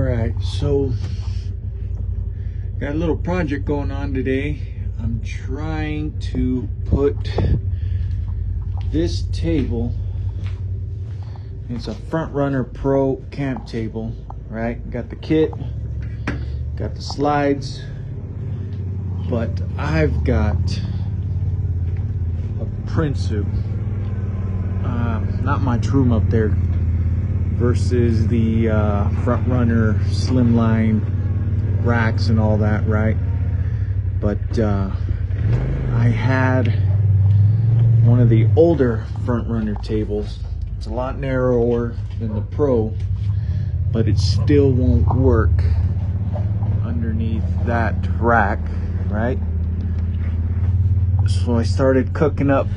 right, so got a little project going on today. I'm trying to put this table, it's a Front Runner Pro camp table, right? Got the kit, got the slides, but I've got a Prinsu, not my room up there, versus the Front Runner slimline racks and all that, right? But I had one of the older Front Runner tables. It's a lot narrower than the Pro, but it still won't work underneath that rack, right? So I started cooking up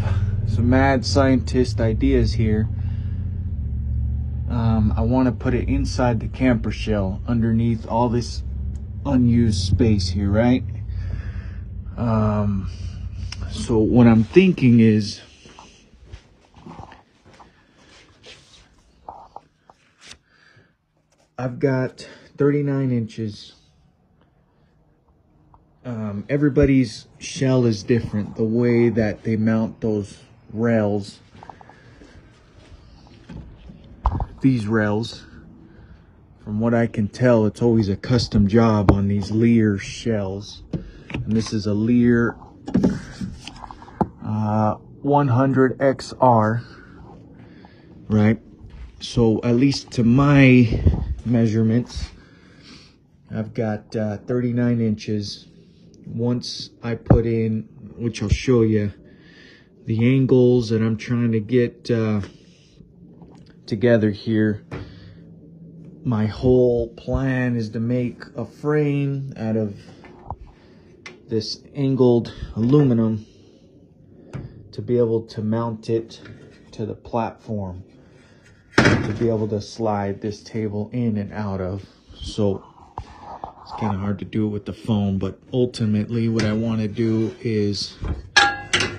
some mad scientist ideas here. I want to put it inside the camper shell underneath all this unused space here, right? So what I'm thinking is I've got 39 inches. Everybody's shell is different, the way that they mount those rails. These rails, from what I can tell, it's always a custom job on these Lear shells. And this is a Lear 100XR, right? So at least to my measurements, I've got 39 inches. Once I put in, which I'll show you, the angles that I'm trying to get together here, my whole plan is to make a frame out of this angled aluminum to be able to mount it to the platform, to be able to slide this table in and out of. So it's kind of hard to do it with the phone, but ultimately what I want to do is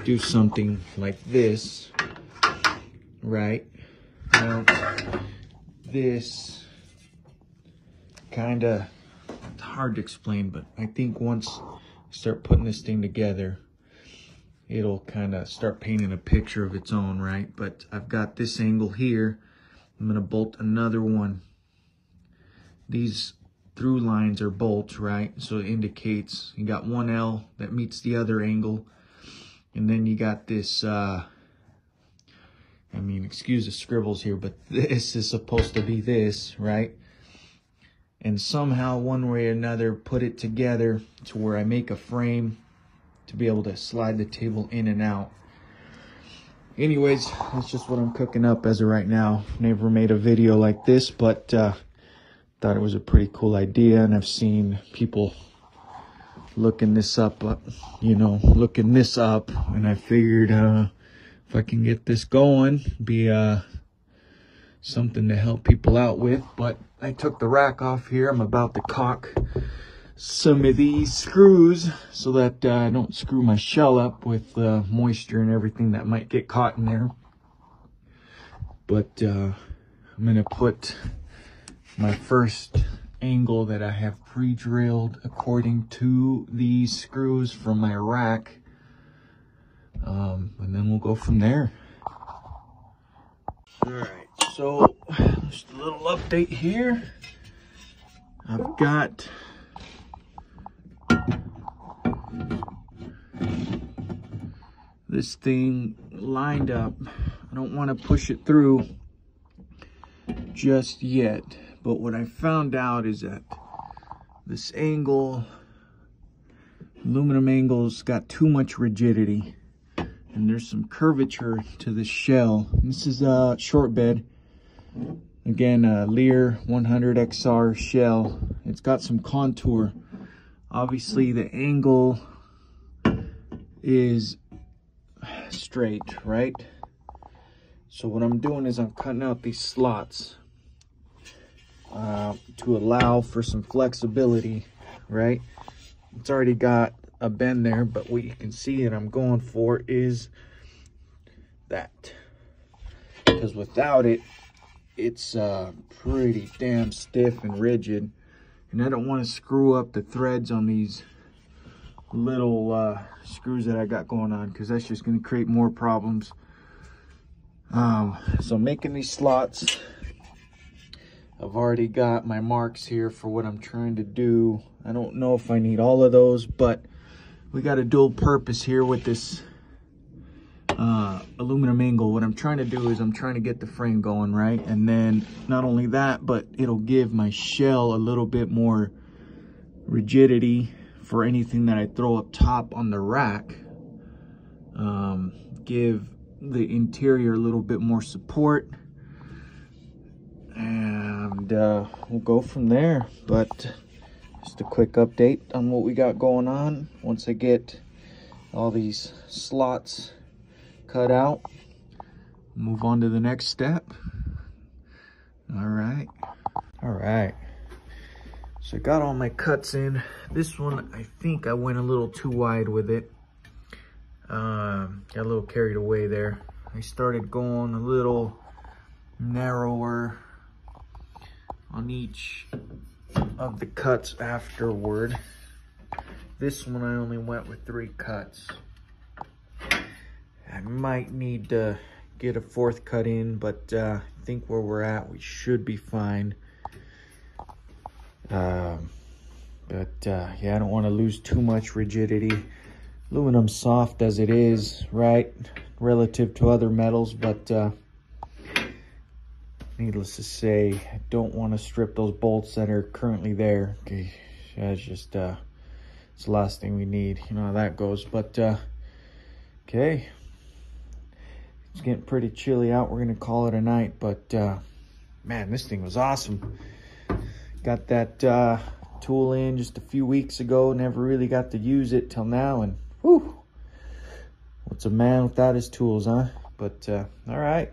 do something like this, right? Mount this kind of, it's hard to explain, but I think once I start putting this thing together, it'll kind of start painting a picture of its own, right? But I've got this angle here. I'm going to bolt another one. These through lines are bolts, right? So it indicates you got one L that meets the other angle. And then you got this, I mean, excuse the scribbles here, but this is supposed to be this, right? And somehow, one way or another, put it together to where I make a frame to be able to slide the table in and out. Anyways, that's just what I'm cooking up as of right now. Never made a video like this, but thought it was a pretty cool idea. And I've seen people looking this up, looking this up. And I figured if I can get this going, be something to help people out with. But I took the rack off here. I'm about to caulk some of these screws so that I don't screw my shell up with moisture and everything that might get caught in there. But I'm gonna put my first angle that I have pre-drilled according to these screws from my rack, and then we'll go from there. All right, so just a little update here. I've got this thing lined up. I don't want to push it through just yet, but what I found out is that this angle, aluminum angle's got too much rigidity, and there's some curvature to the shell. This is a short bed, again, a Lear 100XR shell. It's got some contour. Obviously the angle is straight, right? So what I'm doing is I'm cutting out these slots to allow for some flexibility, right? It's already got a bend there, but what you can see that I'm going for is that, because without it, it's pretty damn stiff and rigid. And I don't want to screw up the threads on these little screws that I got going on, because that's just going to create more problems. So I'm making these slots. I've already got my marks here for what I'm trying to do. I don't know if I need all of those, but we got a dual purpose here with this aluminum angle. What I'm trying to do is I'm trying to get the frame going, right? And then not only that, but it'll give my shell a little bit more rigidity for anything that I throw up top on the rack. Give the interior a little bit more support, and we'll go from there. But just a quick update on what we got going on. Once I get all these slots cut out, move on to the next step. All right, so I got all my cuts in. This one, I think I went a little too wide with it. Got a little carried away there. I started going a little narrower on each of the cuts afterward. This one I only went with 3 cuts. I might need to get a 4th cut in, but I think where we're at, we should be fine. Yeah, I don't want to lose too much rigidity. Aluminum's soft as it is, right, relative to other metals, but needless to say, I don't want to strip those bolts that are currently there. Okay, that's just it's the last thing we need. You know how that goes. But okay, it's getting pretty chilly out. We're gonna call it a night. But man, this thing was awesome. Got that tool in just a few weeks ago. Never really got to use it till now, and whew, what's a man without his tools, huh? But all right,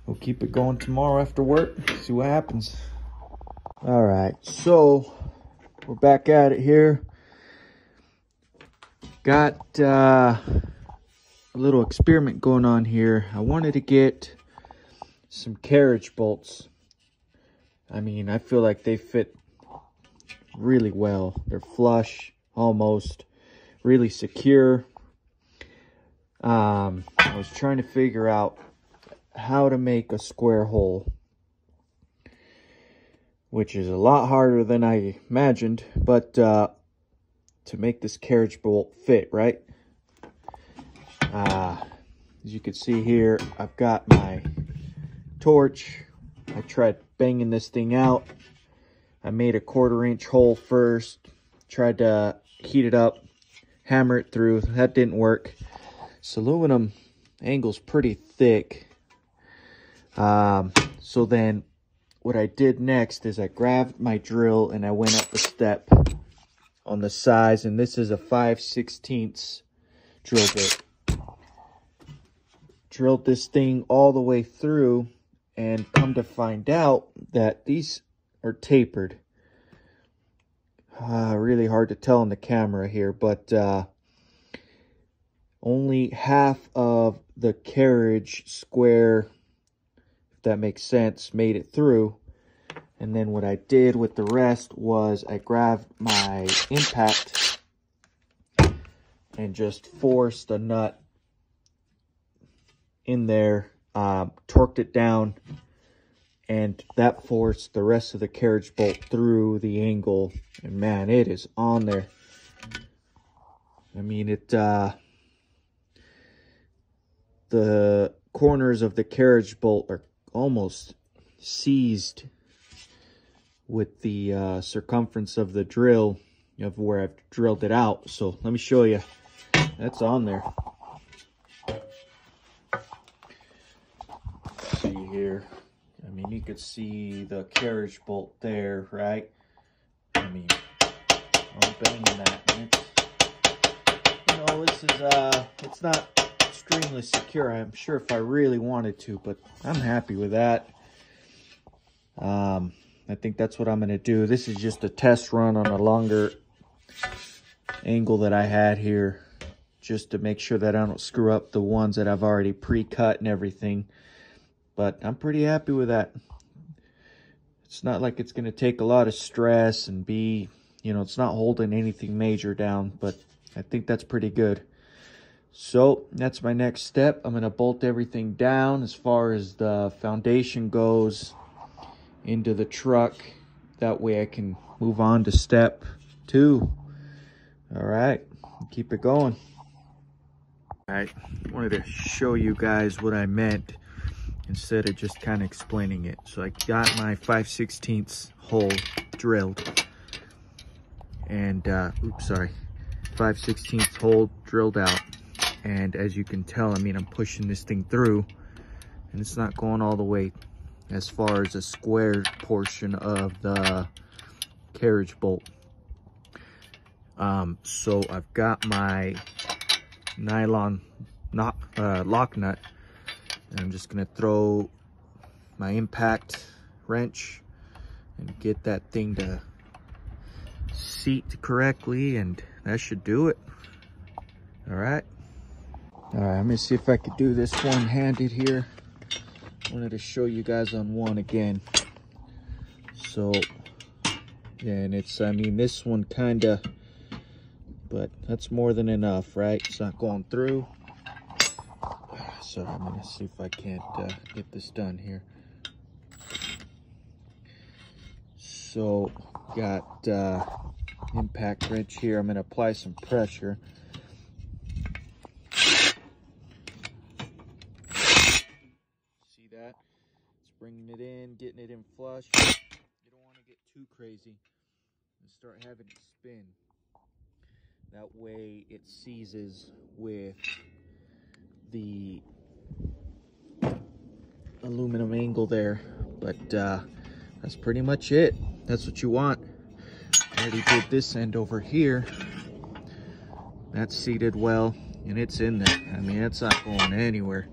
we'll keep it going tomorrow after work, see what happens. All right, so we're back at it here. Got a little experiment going on here. I wanted to get some carriage bolts. I mean, I feel like they fit really well. They're flush, almost, really secure. I was trying to figure out how to make a square hole, which is a lot harder than I imagined, but to make this carriage bolt fit, right? As you can see here, I've got my torch. I tried banging this thing out. I made a 1/4 inch hole first, tried to heat it up, hammer it through. That didn't work. This aluminum angle's pretty thick. So then what I did next is I grabbed my drill and I went up a step on the size, and this is a 5/16 drill bit. Drilled this thing all the way through, and come to find out that these are tapered. Really hard to tell on the camera here, but only half of the carriage square, if that makes sense, made it through. And then what I did with the rest was I grabbed my impact and just forced a nut in there, torqued it down, and that forced the rest of the carriage bolt through the angle. And man, it is on there. I mean, the corners of the carriage bolt are almost seized with the circumference of the drill of where I've drilled it out. So let me show you. That's on there. Let's see here. I mean, you could see the carriage bolt there, right? I mean, I'm banging that. And it's, you know, this is, it's not extremely secure. I'm sure if I really wanted to, but I'm happy with that. I think that's what I'm going to do. This is just a test run on a longer angle that I had here, just to make sure that I don't screw up the ones that I've already pre-cut and everything. But I'm pretty happy with that. it's not like it's going to take a lot of stress and be, you know, it's not holding anything major down, but I think that's pretty good. So that's my next step. I'm going to bolt everything down as far as the foundation goes into the truck. That way I can move on to step 2. All right, keep it going. All right, I wanted to show you guys what I meant instead of just kind of explaining it. So I got my 5/16 hole drilled, and 5/16 hole drilled out. And as you can tell, I mean, I'm pushing this thing through, and it's not going all the way as far as the square portion of the carriage bolt. So I've got my nylon lock nut, and I'm just gonna throw my impact wrench and get that thing to seat correctly, and that should do it. All right, let me see if I could do this one-handed here. I wanted to show you guys on one again. So yeah, and it's, I mean, this one kind of, but that's more than enough, right? It's not going through. So I'm gonna see if I can't get this done here. So got impact wrench here. I'm gonna apply some pressure. See that? It's bringing it in, getting it in flush. You don't want to get too crazy and start having it spin. That way it seizes with the aluminum angle there. But that's pretty much it. That's what you want. I already did this end over here. That's seated well, and it's in there. I mean, it's not going anywhere.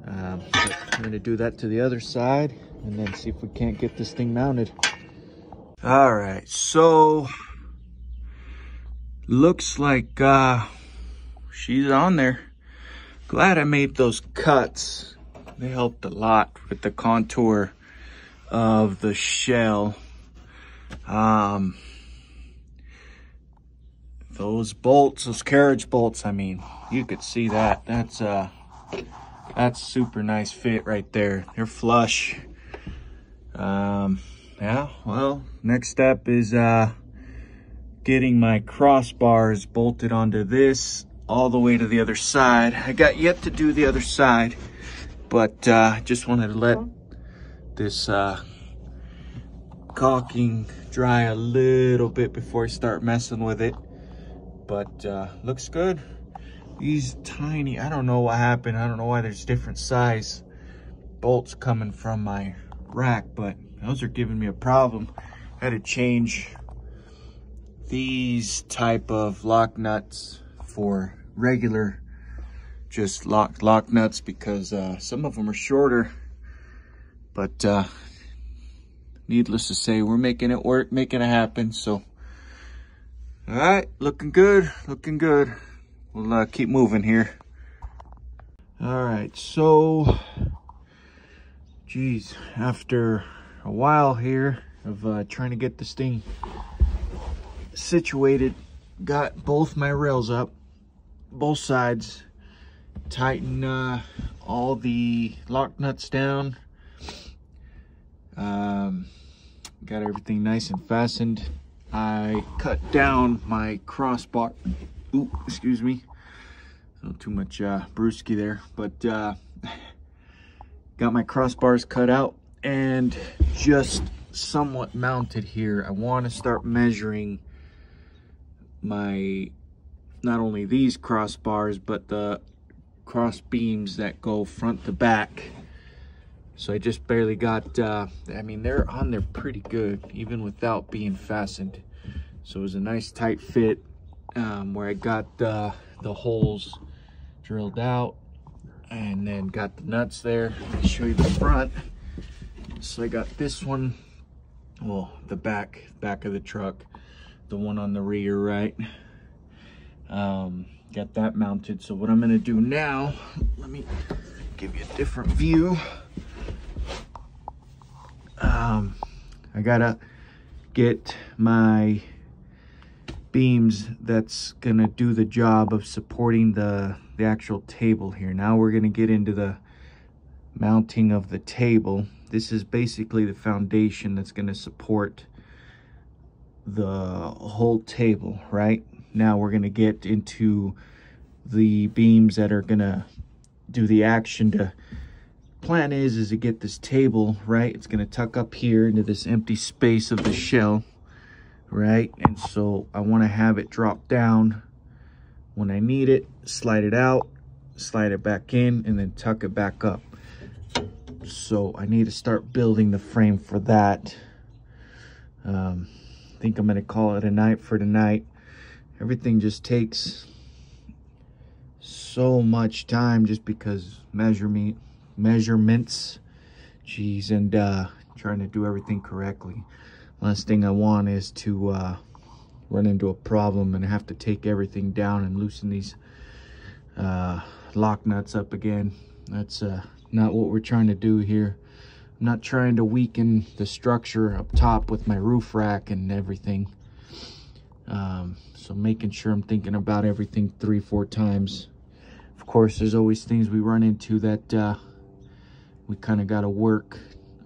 But I'm gonna do that to the other side and then see if we can't get this thing mounted. All right, so looks like she's on there. Glad I made those cuts. They helped a lot with the contour of the shell. Those bolts, those carriage bolts, I mean, you could see that. That's super nice fit right there. They're flush. Yeah, well, next step is getting my crossbars bolted onto this all the way to the other side. I got yet to do the other side, but just wanted to let this caulking dry a little bit before I start messing with it. But looks good. These tiny, I don't know what happened. I don't know why there's different size bolts coming from my rack, but those are giving me a problem. I had to change these type of lock nuts for regular just lock nuts because some of them are shorter. But needless to say, we're making it work, making it happen. So all right, looking good, looking good. We'll keep moving here. All right, so geez, after a while here of trying to get this thing situated, got both my rails up, both sides, tighten all the lock nuts down, got everything nice and fastened. I cut down my crossbar. Ooh, excuse me, not too much brewski there, but got my crossbars cut out and just somewhat mounted here. I want to start measuring my, not only these crossbars, but the cross beams that go front to back. So I just barely got, I mean, they're on there pretty good, even without being fastened. So it was a nice tight fit where I got the holes drilled out and then got the nuts there. Let me show you the front. So I got this one, well, the back of the truck, the one on the rear, right? Got that mounted. So what I'm gonna do now, let me give you a different view. I gotta get my beams that's gonna do the job of supporting the actual table here. Now we're gonna get into the mounting of the table. This is basically the foundation that's gonna support the whole table. Right now we're gonna get into the beams that are gonna do the action. To plan is to get this table right. It's gonna tuck up here into this empty space of the shell, right? And so I want to have it drop down when I need it, slide it out, slide it back in, and then tuck it back up. So I need to start building the frame for that. I think I'm gonna call it a night for tonight. Everything just takes so much time just because measurements, geez, and trying to do everything correctly. Last thing I want is to run into a problem and have to take everything down and loosen these lock nuts up again. That's not what we're trying to do here. I'm not trying to weaken the structure up top with my roof rack and everything. So making sure I'm thinking about everything 3-4 times. Of course, there's always things we run into that we kind of got to work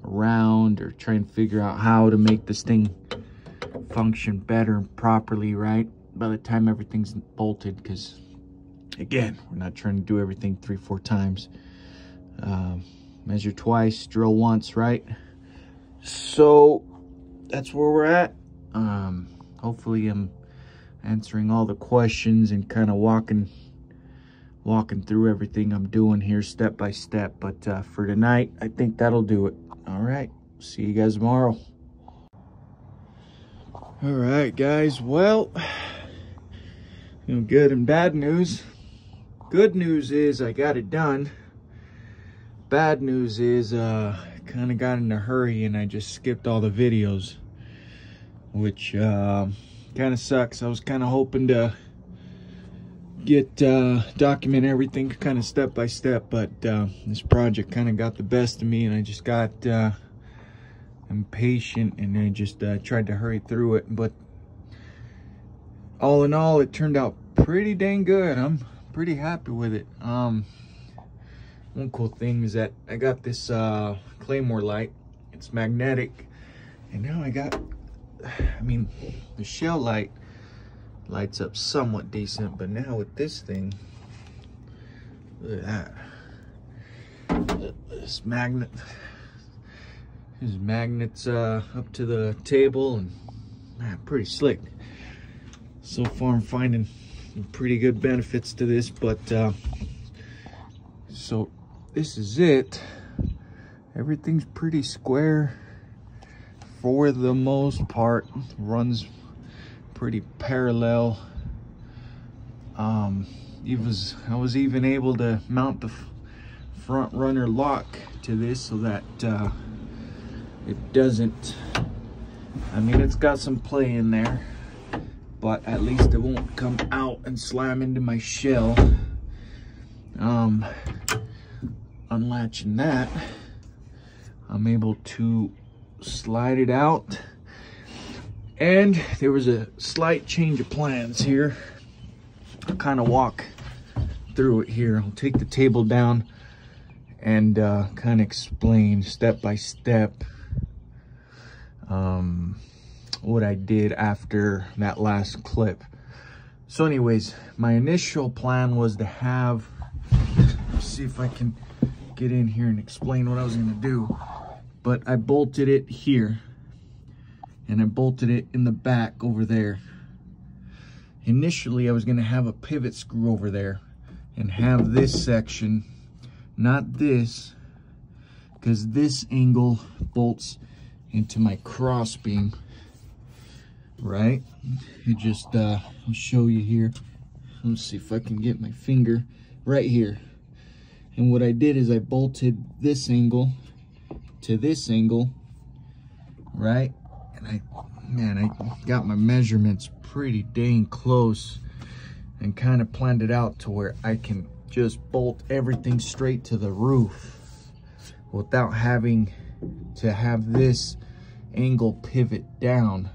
around or try and figure out how to make this thing function better and properly, right? By the time everything's bolted, because again, we're not trying to do everything 3-4 times. Measure twice, drill once, right? So that's where we're at. Hopefully I'm answering all the questions and kind of walking through everything I'm doing here step by step. But for tonight, I think that'll do it. All right, see you guys tomorrow. All right, guys. Well, good and bad news. Good news is I got it done. Bad news is kind of got in a hurry and I just skipped all the videos, which kind of sucks. I was kind of hoping to get document everything kind of step by step, but this project kind of got the best of me and I just got impatient and I just tried to hurry through it. But all in all, it turned out pretty dang good. I'm pretty happy with it. One cool thing is that I got this Claymore light. It's magnetic, and now I got, I mean, the shell light lights up somewhat decent, but now with this thing, look at that. This magnet, there's magnets up to the table, and man, pretty slick. So far I'm finding some pretty good benefits to this, but so this is it. Everything's pretty square for the most part. Runs pretty parallel. I was even able to mount the front runner lock to this so that it doesn't, I mean, it's got some play in there, but at least it won't come out and slam into my shell. Unlatching that, I'm able to slide it out. And there was a slight change of plans here. I'll kind of walk through it here. I'll take the table down and kind of explain step by step what I did after that last clip. So anyways, my initial plan was to have, let's see if I can get in here and explain what I was going to do. But I bolted it here and I bolted it in the back over there. Initially I was going to have a pivot screw over there and have this section, not this, because this angle bolts into my cross beam, right? It just I'll show you here. Let's see if I can get my finger right here. And what I did is I bolted this angle to this angle, right? And I got my measurements pretty dang close and kind of planned it out to where I can just bolt everything straight to the roof without having to have this angle pivot down,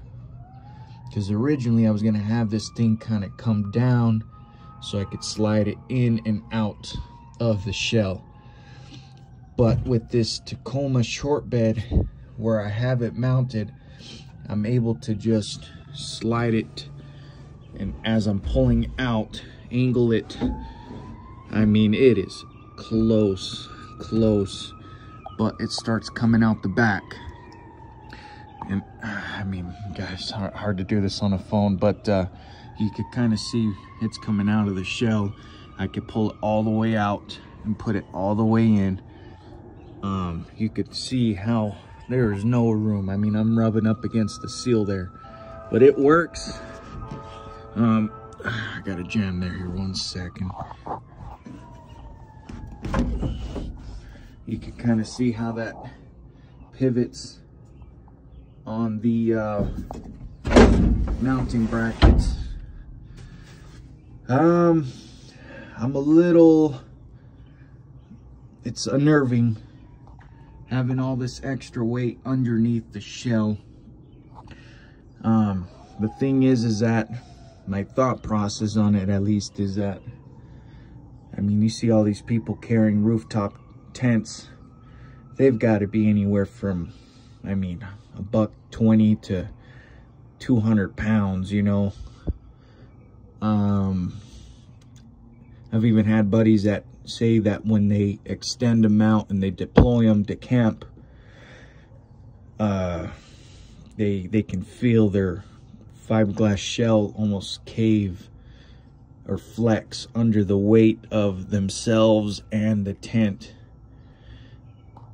because originally I was gonna have this thing kind of come down so I could slide it in and out of the shell. But with this Tacoma short bed where I have it mounted, I'm able to just slide it, and as I'm pulling out, angle it. I mean, it is close, but it starts coming out the back. And I mean, guys, hard to do this on a phone, but you could kind of see it's coming out of the shell. I could pull it all the way out and put it all the way in. You could see how there is no room. I mean, I'm rubbing up against the seal there, but it works. I got a jam there here, 1 second. You can kind of see how that pivots on the mounting brackets. I'm a little, it's unnerving having all this extra weight underneath the shell. The thing is that my thought process on it, at least, is that, I mean, you see all these people carrying rooftop tents. They've got to be anywhere from, I mean, $120 to 200 pounds, you know. I've even had buddies that say that when they extend them out and they deploy them to camp, they can feel their fiberglass shell almost cave or flex under the weight of themselves and the tent.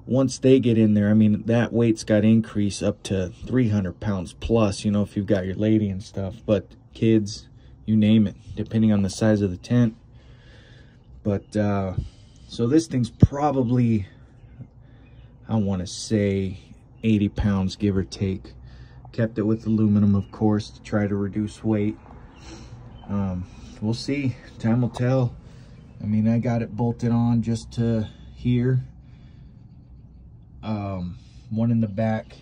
Once they get in there, I mean, that weight's got to increase up to 300 pounds plus, you know, if you've got your lady and stuff, but kids, you name it, depending on the size of the tent. But so this thing's probably, I want to say 80 pounds, give or take. Kept it with aluminum, of course, to try to reduce weight. We'll see, time will tell. I mean, I got it bolted on just to here, one in the back,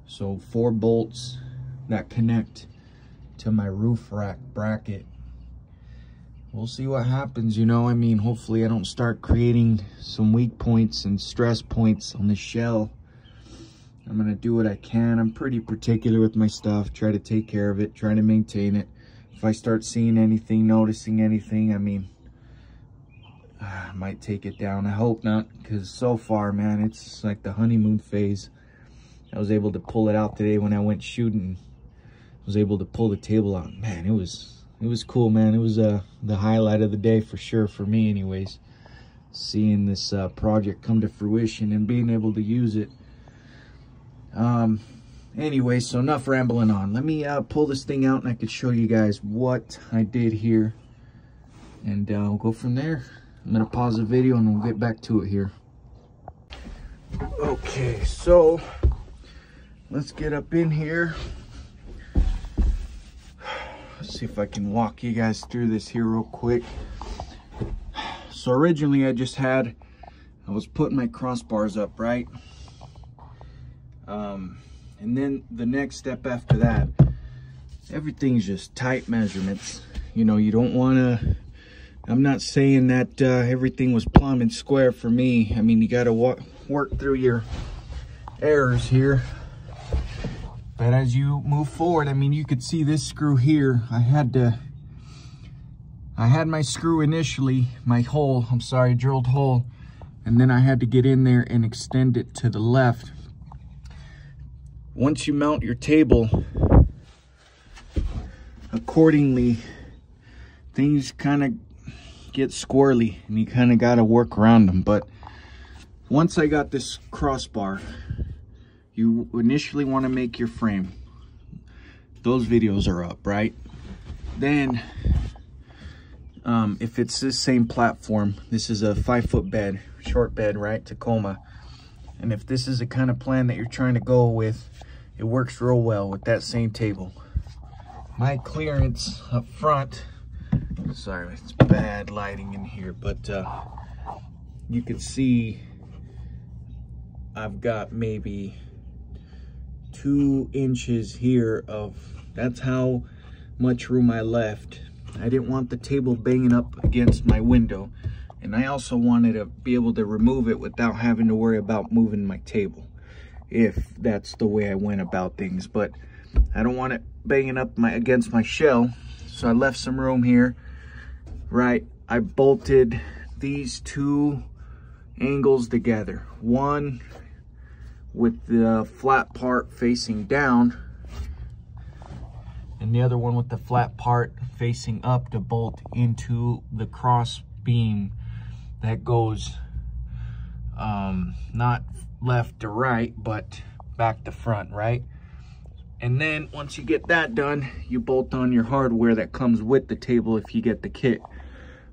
so 4 bolts that connect to my roof rack bracket. We'll see what happens, you know. I mean, hopefully I don't start creating some weak points and stress points on the shell. I'm gonna do what I can. I'm pretty particular with my stuff, try to take care of it, try to maintain it. If I start seeing anything, noticing anything, I mean, I might take it down. I hope not, because so far, man, it's like the honeymoon phase. I was able to pull it out today when I went shooting. I was able to pull the table out. Man, it was cool, man. It was the highlight of the day for sure, for me anyways. Seeing this project come to fruition and being able to use it. Anyway, so enough rambling on. Let me pull this thing out and I can show you guys what I did here. And we'll go from there. I'm gonna pause the video and we'll get back to it here. Okay, so let's get up in here. Let's see if I can walk you guys through this here real quick. So originally I was putting my crossbars up, right? And then the next step after that, everything's just tight measurements. You know, you don't want to, I'm not saying that everything was plumb and square for me. I mean, you got to work through your errors here. But as you move forward, I mean, you could see this screw here. I had my screw initially, drilled hole, and then I had to get in there and extend it to the left. Once you mount your table accordingly, things kind of get squirrely and you kind of got to work around them. But once I got this crossbar, you initially want to make your frame. Those videos are up, right? Then if it's the same platform, this is a 5-foot bed, short bed, right? Tacoma. And if this is the kind of plan that you're trying to go with, it works real well with that same table. My clearance up front, sorry, it's bad lighting in here, but you can see I've got maybe 2 inches here of, that's how much room I left. I didn't want the table banging up against my window, and I also wanted to be able to remove it without having to worry about moving my table, if that's the way I went about things. But I don't want it banging up against my shell, so I left some room here. Right, I bolted these 2 angles together, one with the flat part facing down and the other one with the flat part facing up to bolt into the cross beam that goes not left to right, but back to front, right? And then once you get that done, you bolt on your hardware that comes with the table if you get the kit,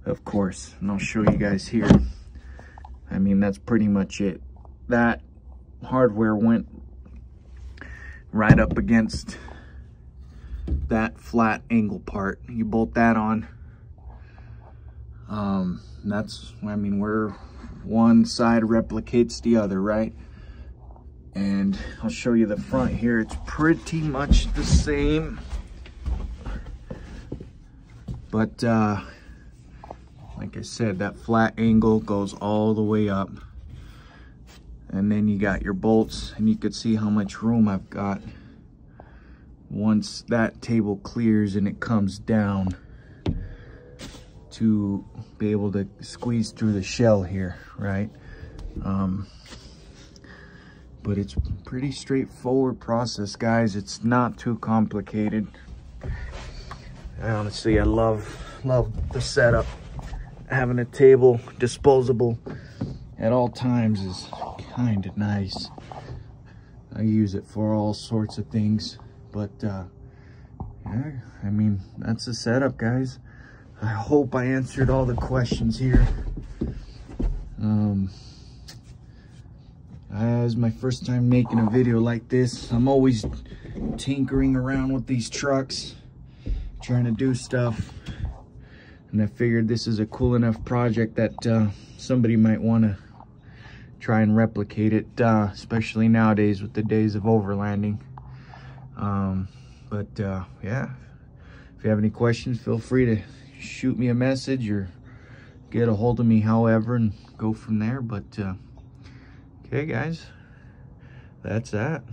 of course. And I'll show you guys here. I mean, that's pretty much it. That hardware went right up against that flat angle part. You bolt that on. That's, I mean, where one side replicates the other, right? And I'll show you the front here. It's pretty much the same, but like I said, that flat angle goes all the way up, and then you got your bolts, and you could see how much room I've got once that table clears and it comes down to be able to squeeze through the shell here, right? But it's a pretty straightforward process, guys. It's not too complicated. Honestly, I love the setup. Having a table disposable at all times is kind of nice. I use it for all sorts of things, but yeah, I mean, that's the setup, guys. I hope I answered all the questions here. As my first time making a video like this, I'm always tinkering around with these trucks, trying to do stuff. And I figured this is a cool enough project that somebody might want to try and replicate it, especially nowadays with the days of overlanding. Yeah, if you have any questions, feel free to shoot me a message or get a hold of me however, and go from there. But okay, guys, that's that.